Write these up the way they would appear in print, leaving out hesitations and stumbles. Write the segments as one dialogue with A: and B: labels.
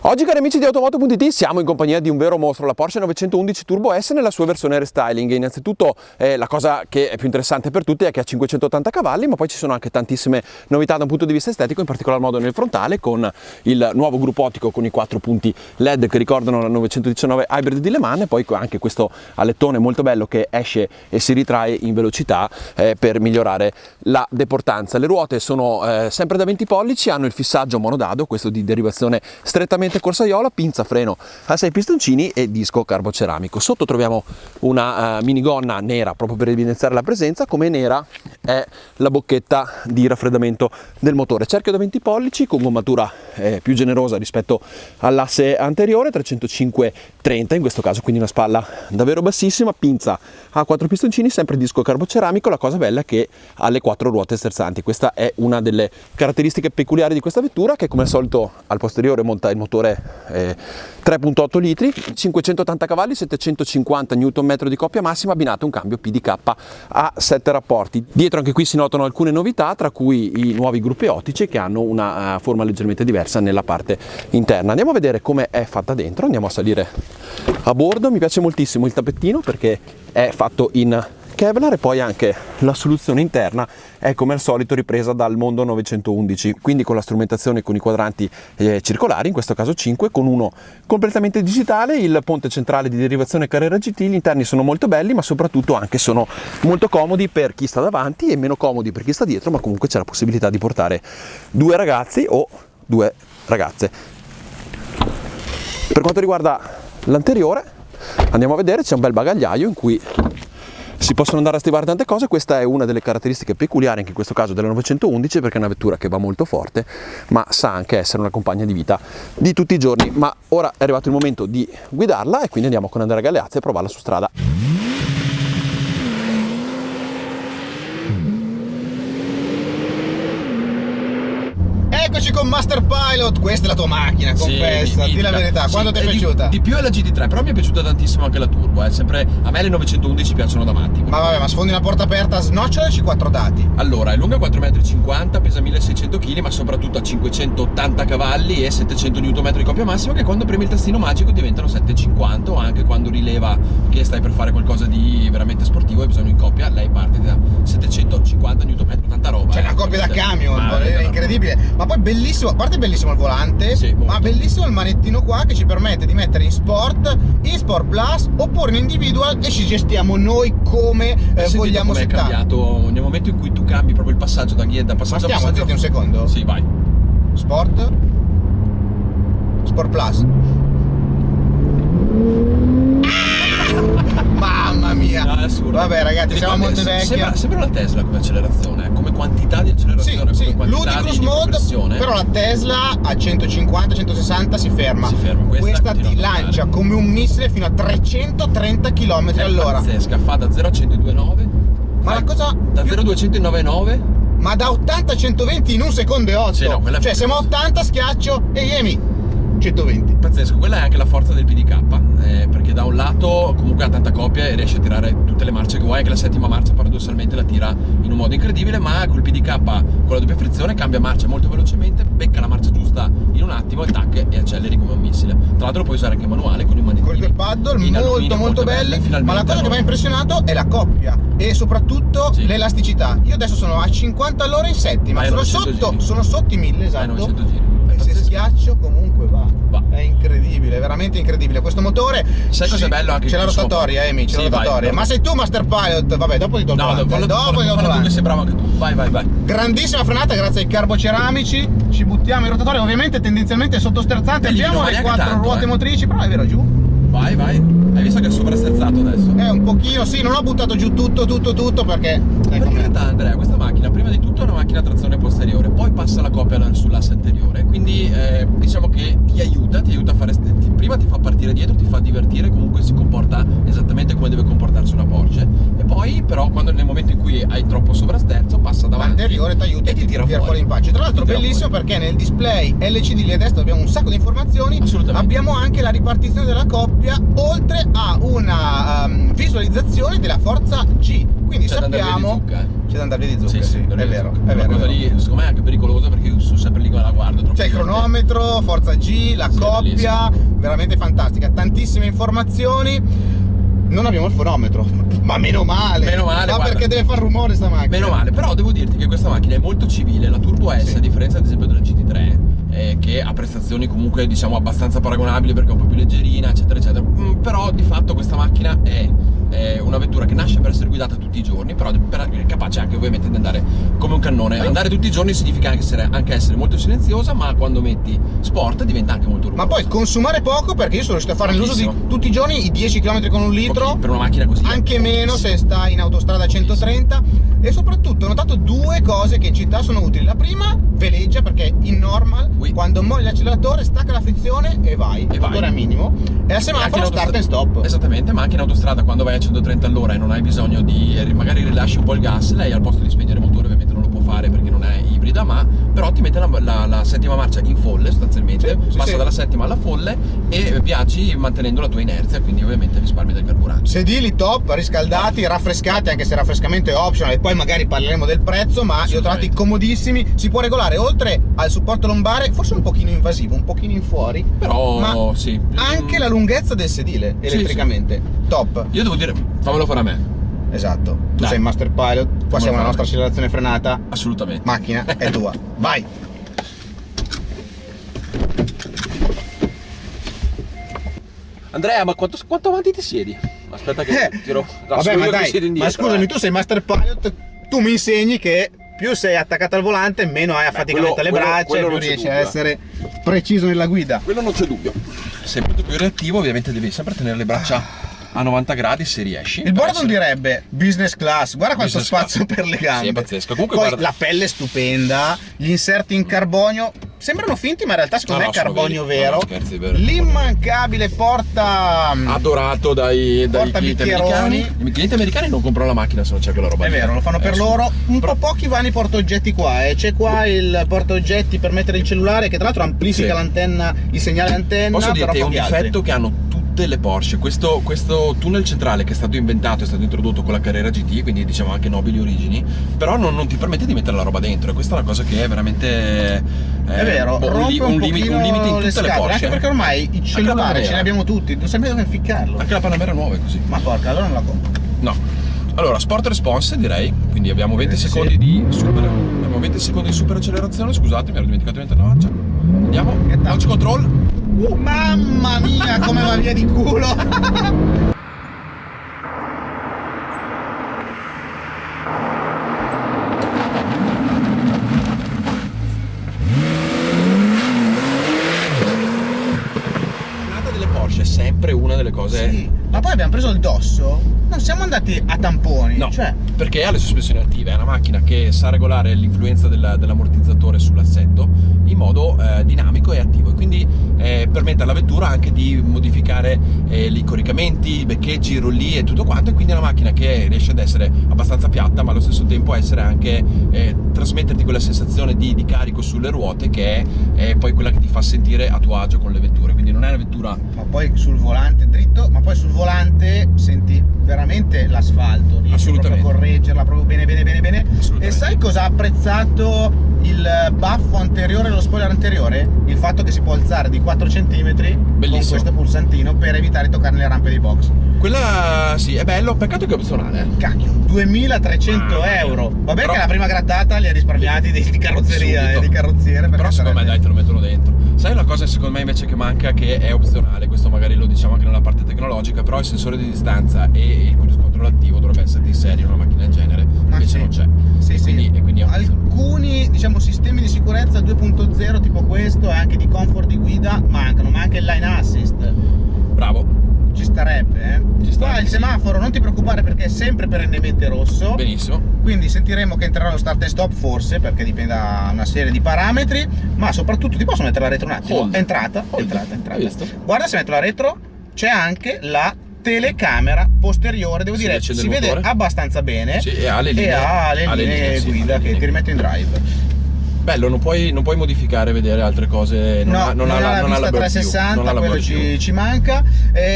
A: Oggi, cari amici di Automoto.it, siamo in compagnia di un vero mostro, la Porsche 911 Turbo S nella sua versione restyling. Innanzitutto la cosa che è più interessante per tutti è che ha 580 cavalli, ma poi ci sono anche tantissime novità da un punto di vista estetico, in particolar modo nel frontale, con il nuovo gruppo ottico con i 4 punti LED che ricordano la 919 Hybrid di Le Mans, e poi anche questo alettone molto bello che esce e si ritrae in velocità per migliorare la deportanza. Le ruote sono sempre da 20 pollici, hanno il fissaggio monodado, questo di derivazione strettamente corsaiola, pinza freno a 6 pistoncini e disco carboceramico. Sotto troviamo una minigonna nera proprio per evidenziare la presenza, come nera è la bocchetta di raffreddamento del motore. Cerchio da 20 pollici con gommatura più generosa rispetto all'asse anteriore, 305/30 in questo caso, quindi una spalla davvero bassissima, pinza a 4 pistoncini, sempre disco carboceramico. La cosa bella è che ha le 4 ruote sterzanti. Questa è una delle caratteristiche peculiari di questa vettura, che come al solito al posteriore monta il motore 3.8 litri, 580 cavalli, 750 Nm di coppia massima, abbinato a un cambio PDK a 7 rapporti. Dietro anche qui si notano alcune novità, tra cui i nuovi gruppi ottici che hanno una forma leggermente diversa nella parte interna. Andiamo a vedere come è fatta dentro, andiamo a salire a bordo. Mi piace moltissimo il tapettino perché è fatto in Kevlar, e poi anche la soluzione interna è come al solito ripresa dal mondo 911, quindi con la strumentazione con i quadranti circolari, in questo caso 5, con uno completamente digitale, il ponte centrale di derivazione Carrera GT. Gli interni sono molto belli, ma soprattutto anche sono molto comodi per chi sta davanti e meno comodi per chi sta dietro, ma comunque c'è la possibilità di portare 2 ragazzi o 2 ragazze. Per quanto riguarda l'anteriore, andiamo a vedere, c'è un bel bagagliaio in cui si possono andare a stivare tante cose. Questa è una delle caratteristiche peculiari anche in questo caso della 911, perché è una vettura che va molto forte, ma sa anche essere una compagna di vita di tutti i giorni. Ma ora è arrivato il momento di guidarla, e quindi andiamo con Andrea Galeazzi a provarla su strada.
B: Eccoci con Master Pilot, questa è la tua macchina, confessa,
C: sì,
B: di la verità, quando ti è piaciuta?
C: Di più è la GT3, però mi è piaciuta tantissimo anche la Turbo, sempre, a me le 911 piacciono da matti.
B: Ma vabbè, ma sfondi una porta aperta, snocciolaci 4 dati.
C: Allora, è lunga 4,50 m, pesa 1600 kg, ma soprattutto ha 580 cavalli e 700 Nm di coppia massima, che quando premi il tastino magico diventano 750, o anche quando rileva che stai per fare qualcosa di veramente sportivo e bisogno in coppia, lei parte da 750 Nm, tanta roba.
B: C'è una coppia da camion, è incredibile. Ma poi bellissimo, a parte bellissimo il volante, sì, ma bellissimo il manettino qua che ci permette di mettere in Sport Plus oppure in Individual, e ci gestiamo noi come vogliamo
C: settare. È cambiato nel momento in cui tu cambi proprio il passaggio da passaggio a passaggio.
B: Zitti un secondo?
C: Sì, vai.
B: Sport Plus. Mamma mia,
C: no, è assurdo.
B: Vabbè ragazzi, siamo molto vecchi.
C: Sembra la Tesla come accelerazione, come quantità di accelerazione,
B: sì,
C: come quantità
B: Ludicrous mode, però la Tesla a 150-160 si ferma. Questa ti lancia come un missile fino a 330 km all'ora.
C: Pazzesca, fa da 0 a 102,9.
B: Ma la cosa
C: da 0 a 209,9.
B: Ma da 80 a 120 in 1 secondo e 8.
C: Sì, no,
B: cioè siamo a 80, schiaccio e Yemi 120.
C: Pazzesco, quella è anche la forza del PDK, perché da un lato comunque ha tanta coppia e riesce a tirare tutte le marce che vuoi, anche la settima marcia paradossalmente la tira in un modo incredibile, ma col PDK con la doppia frizione cambia marcia molto velocemente, becca la marcia giusta in un attimo, il tac, e acceleri come un missile. Tra l'altro lo puoi usare anche manuale con i manettini.
B: Con il paddle molto belli, ma la cosa che mi ha impressionato è la coppia e soprattutto l'elasticità. Io adesso sono a 50 all'ora in settima, sono sotto i 1000, esatto.
C: 900 giri.
B: E se schiaccio comunque va. È incredibile, veramente incredibile questo motore.
C: Sai cosa è bello anche?
B: C'è la rotatoria, Amy, c'è la rotatoria. Ma sei tu Master Pilot? Vabbè, dopo ti do il volante. Dopo ti do il volante.
C: Sei bravo anche tu. Vai.
B: Grandissima frenata grazie ai carboceramici. Ci buttiamo in rotatoria, ovviamente tendenzialmente sottosterzante. Abbiamo le 4 ruote motrici, però è vero, giù.
C: Vai. Hai visto che è sovrasterzato adesso?
B: Un pochino, sì, non ho buttato giù tutto perché...
C: Perché in realtà, Andrea, questa macchina prima di tutto è una macchina a trazione posteriore, poi passa la coppia sull'asse anteriore, quindi diciamo che ti aiuta a fare... Prima ti fa partire dietro, ti fa divertire, comunque si comporta esattamente come deve comportarsi una Porsche, e poi però quando nel momento in cui hai troppo sovrasterzo passa davanti
B: l'anteriore ti aiuta
C: e ti tira fuori
B: in pace. Tra l'altro bellissimo perché nel display LCD lì a destra abbiamo un sacco di informazioni, abbiamo anche la ripartizione della coppia, oltre a una visualizzazione della forza G, quindi sappiamo da andare via di zucca, sì,
C: da
B: è
C: via di
B: vero,
C: zucca.
B: è vero.
C: Una cosa lì, secondo me è anche pericolosa perché io sono sempre lì con la guardia.
B: C'è il cronometro, forza G, la coppia, veramente fantastica, tantissime informazioni. Non abbiamo il fonometro, ma meno male, ma
C: guarda,
B: perché deve far rumore sta macchina.
C: Meno male, però devo dirti che questa macchina è molto civile. La Turbo S,
B: Sì.
C: a differenza ad esempio della GT3, che ha prestazioni comunque diciamo abbastanza paragonabili perché è un po' più leggerina, eccetera eccetera, però di fatto questa macchina è una vettura che nasce per essere guidata tutti i giorni, però è capace anche ovviamente di andare come un cannone. Andare tutti i giorni significa anche essere molto silenziosa, ma quando metti sport diventa anche molto rumorosa.
B: Ma poi consumare poco, perché io sono riuscito a fare l'uso di tutti i giorni i 10 km con un litro,
C: per una macchina così,
B: anche meno se stai in autostrada a 130. E soprattutto ho notato due cose che in città sono utili. La prima, veleggia, perché in normal quando molli l'acceleratore stacca la frizione e vai, il motore a minimo, e al semaforo start and stop.
C: Esattamente, ma anche in autostrada quando vai a 130 all'ora e non hai bisogno di, magari rilasci un po' il gas, lei al posto di spegnere il motore ovviamente non lo può fare perché non è ibrida, ma però ti mette la settima marcia in folle sostanzialmente, passa dalla settima alla folle e viaggi mantenendo la tua inerzia, quindi ovviamente risparmi del carburante.
B: Sedili top, riscaldati, raffrescati, anche se il raffrescamento è optional e poi magari parleremo del prezzo, ma li ho trovati comodissimi. Si può regolare oltre al supporto lombare, forse un pochino invasivo, un pochino in fuori,
C: però
B: ma
C: sì,
B: anche la lunghezza del sedile elettricamente top.
C: Io devo dire, fammelo fare a me.
B: Esatto, tu sei Master Pilot, qua siamo alla nostra accelerazione frenata,
C: assolutamente,
B: macchina è tua, vai!
C: Andrea, ma quanto avanti ti siedi? Aspetta che tiro.
B: Vabbè, ma dai, ma scusami, tu sei Master Pilot, tu mi insegni che più sei attaccato al volante, meno hai affaticamento alle braccia e più riesci a essere preciso nella guida.
C: Quello non c'è dubbio. Sei molto più reattivo, ovviamente devi sempre tenere le braccia a 90 gradi se riesci.
B: Il Bordon direbbe business class, guarda quanto spazio per le gambe.
C: Sì, è pazzesco. Comunque
B: poi
C: guarda,
B: la pelle è stupenda, gli inserti in carbonio sembrano finti, ma in realtà secondo me è carbonio vero. L'immancabile porta
C: adorato dai clienti americani. I clienti americani non comprano la macchina se non c'è quella roba.
B: È vero, lo fanno per loro. Un po' pochi vanno i portaoggetti qua, c'è qua il portaoggetti per mettere il cellulare che tra l'altro amplifica l'antenna, il segnale antenna.
C: Posso dirti, è un difetto
B: altri
C: che hanno tutte le Porsche. Questo tunnel centrale che è stato inventato, è stato introdotto con la Carrera GT, quindi diciamo anche nobili origini, però non ti permette di mettere la roba dentro, e questa è una cosa che è veramente
B: è vero, rompe un limite in tutte le Porsche, anche perché ormai i cellulari ce ne abbiamo tutti, non sappiamo dove ficcarlo.
C: Anche la Panamera nuova è così.
B: Ma porca, allora non la compro.
C: No. Allora, sport response direi, quindi abbiamo 20 secondi di super accelerazione, scusate, mi ero dimenticato di mettere la marcia. Andiamo, launch control.
B: Mamma mia, come va via di culo!
C: Sempre una delle cose.
B: Sì, ma poi abbiamo preso il dosso, non siamo andati a tamponi.
C: No,
B: cioè,
C: perché ha le sospensioni attive, è una macchina che sa regolare l'influenza dell'ammortizzatore sull'assetto in modo dinamico e attivo, e quindi permette alla vettura anche di modificare i coricamenti, i beccheggi, i rolli e tutto quanto, e quindi è una macchina che riesce ad essere abbastanza piatta, ma allo stesso tempo essere anche trasmetterti quella sensazione di carico sulle ruote che è poi quella che ti fa sentire a tuo agio con le vetture, quindi non è una vettura.
B: Ma poi sul volante dritto, ma poi sul volante senti veramente l'asfalto, riesci proprio a correggerla proprio bene. E sai cosa ha apprezzato il baffo anteriore e lo spoiler anteriore? Il fatto che si può alzare di 4 cm con questo pulsantino per evitare di toccare le rampe dei box.
C: Quella sì, è bello, peccato che è opzionale.
B: Cacchio, 2300 euro. Vabbè, però, che la prima grattata li ha risparmiati di carrozzeria e di carrozziere.
C: Però secondo me dai, te lo mettono dentro. Sai una cosa secondo me invece che manca, che è opzionale, questo magari lo diciamo anche nella parte tecnologica, però il sensore di distanza e il cruise control attivo dovrebbe essere di serie in una macchina del genere, invece non c'è. E quindi
B: alcuni diciamo sistemi di sicurezza 2.0 tipo questo e anche di comfort di guida mancano, ma anche il line assist. Bravo. Ci starebbe, Qua il semaforo non ti preoccupare perché è sempre perennemente rosso.
C: Benissimo.
B: Quindi sentiremo che entrerà lo start and stop forse, perché dipende da una serie di parametri, ma soprattutto ti posso mettere la retro un attimo? Entrata. Guarda, se metto la retro c'è anche la telecamera posteriore, devo dire, si vede abbastanza bene,
C: e ha le linee
B: guida che ti rimetto in drive.
C: Bello, non puoi modificare, vedere altre cose, non ha la vista
B: 360, quello ci manca.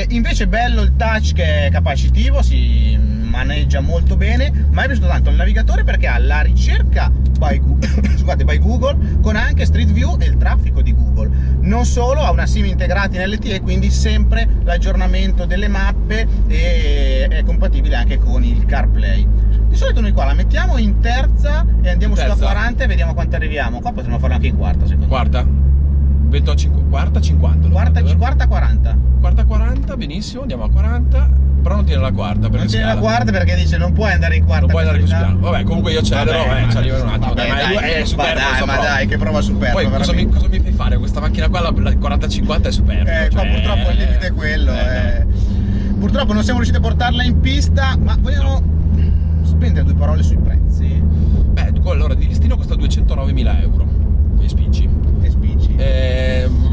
B: Invece bello il touch che è capacitivo, si maneggia molto bene. Ma è piaciuto tanto il navigatore perché ha la ricerca by Google con anche Street View e il traffico di Google. Non solo, ha una SIM integrata in LTE, quindi sempre l'aggiornamento delle mappe, e è compatibile anche con il CarPlay. Di solito noi qua la mettiamo in terza e andiamo sulla 40 e vediamo quanto arriviamo. Qua potremmo farlo anche in quarta, secondo me.
C: Quarta? Quarta 50.
B: Quarta 40.
C: Quarta 40, benissimo, andiamo a 40. Però non tiene la quarta.
B: Non tiene la quarta perché dice non puoi andare in quarta.
C: Non puoi andare così piano. Vabbè, comunque io accelero, ci arrivo un attimo.
B: Ma dai, che prova superbo.
C: Poi cosa mi fai fare? Questa macchina qua, la 40-50 è superba.
B: Qua purtroppo il limite è quello. Purtroppo non siamo riusciti a portarla in pista, ma vogliamo spendere due parole sui prezzi?
C: Beh, allora di listino costa 209.000 euro. E spicci.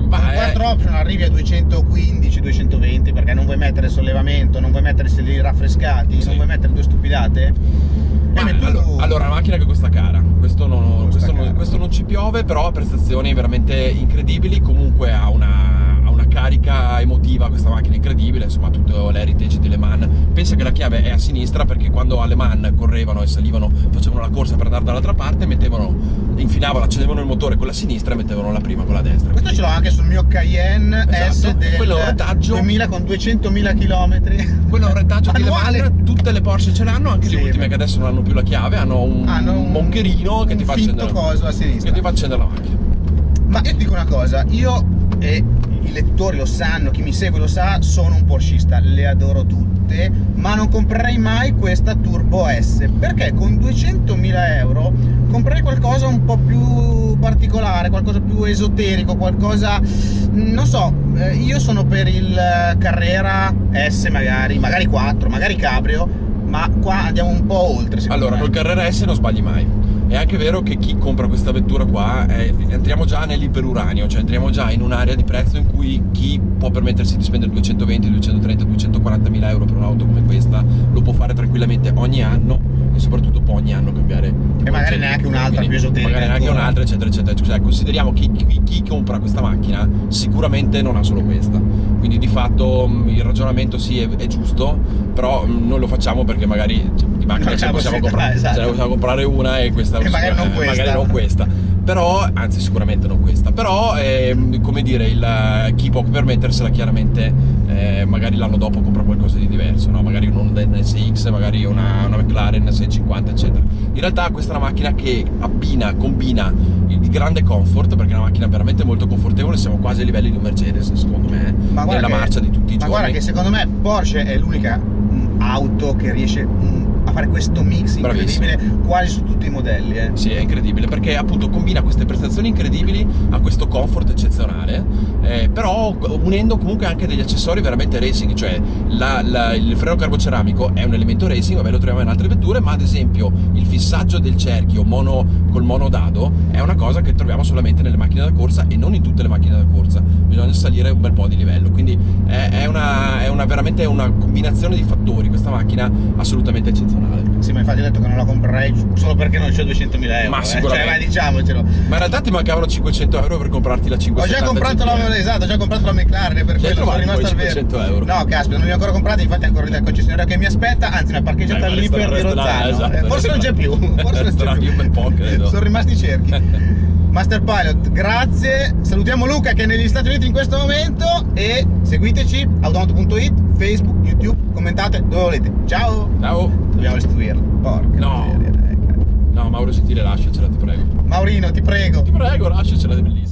B: 4 option arrivi a 215-220 perché non vuoi mettere sollevamento, non vuoi mettere sedili raffrescati, non vuoi mettere due stupidate.
C: Allora, una macchina che costa cara, questo non ci piove, però ha prestazioni veramente incredibili. Comunque ha una carica emotiva questa macchina incredibile, insomma tutto l'heritage di Le Mans. Pensa che la chiave è a sinistra perché quando a Le Mans correvano e salivano, facevano la corsa per andare dall'altra parte, infinavano, accendevano il motore con la sinistra e mettevano la prima con la destra.
B: Questo ce l'ho anche sul mio Cayenne, esatto, S del
C: quello è un retaggio
B: 2000 con 200.000 km.
C: Quello è un retaggio di Le Mans, tutte le Porsche ce l'hanno, anche le ultime che adesso non hanno più la chiave, hanno un moncherino che ti fa accendere
B: coso a sinistra.
C: Che ti fa accendere la macchina.
B: Ma io ti dico una cosa, io e i lettori lo sanno, chi mi segue lo sa, sono un porschista, le adoro tutte, ma non comprerei mai questa Turbo S perché con 200.000 euro comprerei qualcosa un po' più particolare, qualcosa più esoterico, qualcosa, non so, io sono per il Carrera S magari 4, magari Cabrio, ma qua andiamo un po' oltre.
C: Allora, col Carrera S non sbagli mai. È anche vero che chi compra questa vettura qua, entriamo già nell'iperuranio, cioè entriamo già in un'area di prezzo in cui chi può permettersi di spendere 220, 230, 240.000 euro per un'auto come questa lo può fare tranquillamente ogni anno, e soprattutto può ogni anno cambiare.
B: E magari neanche un'altra più esoterica.
C: Magari neanche un'altra, eccetera, eccetera. Cioè, consideriamo che chi compra questa macchina sicuramente non ha solo questa. Quindi di fatto il ragionamento sì è giusto, però non lo facciamo perché magari di macchina ce ne possiamo comprare una e questa
B: magari non questa.
C: Però, anzi sicuramente non questa, però come dire, chi può permettersela chiaramente magari l'anno dopo compra qualcosa di diverso, no? Magari un Honda NSX, magari una McLaren 650 eccetera. In realtà questa è una macchina che combina il grande comfort, perché è una macchina veramente molto confortevole, siamo quasi a livelli di un Mercedes secondo me, nella marcia di tutti i giorni.
B: Ma guarda che secondo me Porsche è l'unica auto che riesce a fare questo mix incredibile quasi su tutti i modelli.
C: Sì, è incredibile perché appunto combina queste prestazioni incredibili a questo comfort eccezionale, però unendo comunque anche degli accessori veramente racing, cioè il freno carboceramico è un elemento racing, vabbè, lo troviamo in altre vetture, ma ad esempio il fissaggio del cerchio col monodado è una cosa che troviamo solamente nelle macchine da corsa e non in tutte le macchine da corsa, bisogna salire un bel po' di livello, quindi è veramente una combinazione di fattori questa macchina assolutamente eccezionale.
B: Sì, ma infatti ho detto che non la comprerei solo perché non c'ho 200.000 euro.
C: Ma sicuramente.
B: Cioè, diciamocelo.
C: Ma in realtà ti mancavano 500 euro per comprarti la 570.
B: Ho già comprato la McLaren, per quello sono rimasto al vero.
C: 500 euro.
B: No, caspita, non mi ho ancora comprata, infatti è ancora lì dal concessionario che mi aspetta, anzi mi ha parcheggiata lì per di Rozzano.
C: Esatto,
B: forse non c'è più. Sono rimasti i cerchi. Master Pilot, grazie. Salutiamo Luca che è negli Stati Uniti in questo momento e seguiteci automoto.it, Facebook, YouTube, commentate dove volete. Ciao. Dobbiamo restituirla. Porca
C: no.
B: miseria.
C: No, Mauro, se ti lasciacela, ti prego.
B: Maurino, ti prego.
C: Ti prego, lasciacela, è bellissima.